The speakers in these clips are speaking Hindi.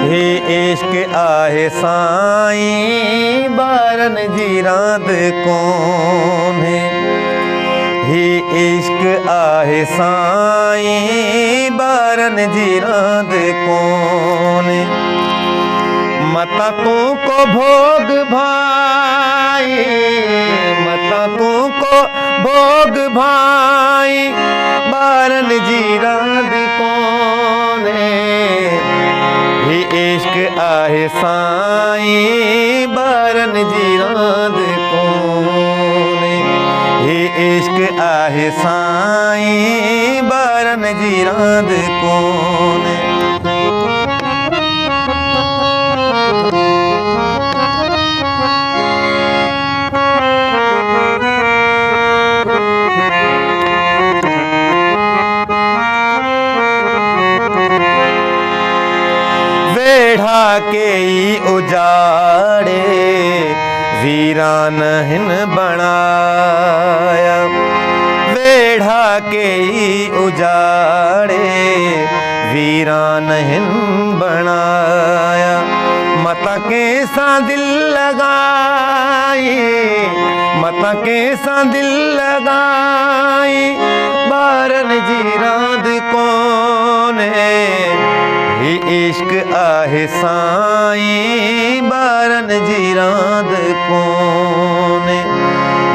हे इश्क आहे साईं बारन जी रांद कौन है। हे इश्क आहे साईं बारन जी रांद कौन है। मता तू को भोग भाई, मता तू को भोग भाई बारन जी रांद कौन है। हे इश्क आहे साईं बारन जी रांद कौन है। हे इश्क आहे साईं बारन जी रांद कौन है। वेढ़ा के ई उजाड़े वीरान हिन बनाया। वेढ़ा के ई उजाड़े वीरान हिन बनाया। मता के सा दिल लगाई, मता के सा दिल लगाई बारन जी रांद कौन है। हे इश्क आहे साईं बारन जी रांद कौन है।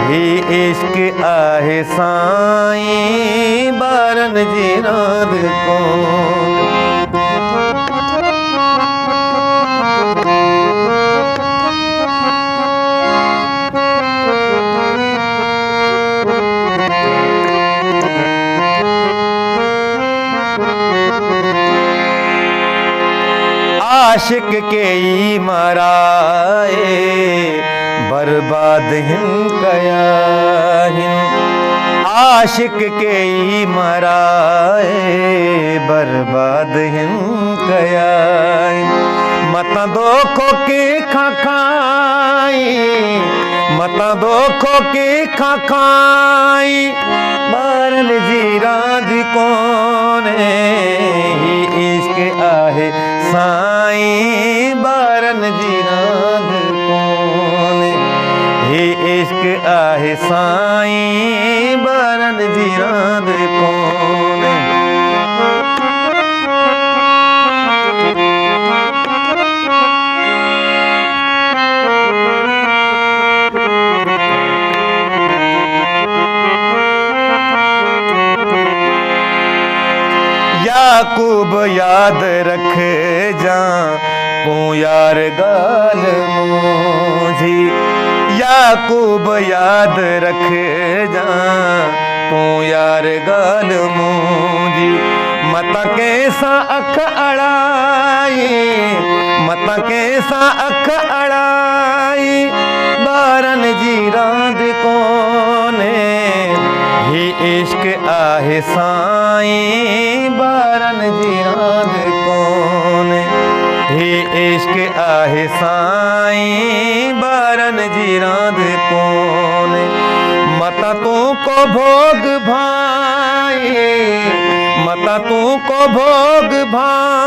हे इश्क आहे साईं बारन जी रांद कौन है। आशिक के ई मराए बर्बाद हिन कया हिन। आशिक के ई मराए बर्बाद हिन कया हिन। मता दोखो के खाई, मता दोखो के खाई बारन जी रांद कौन है। हे इश्क आहे साईं बारन जी रांद कौन है। हे इश्क आहे साईं बारन जी रांद कौन है। याकूब याद रख जा तू यार गाल मुझी। याकूब याद रख जा तू यार गाल मुझी। मता कैसा अख अड़ाई, मता कैसा अख अड़ाई बारन जी रांद कौन है। हे इश्क आहे साईं बारन जी रांद कौन है। हे इश्क आहे साईं बारन जी रांद कौन है। मता तू को भोग भाई, मता तू को भोग भाई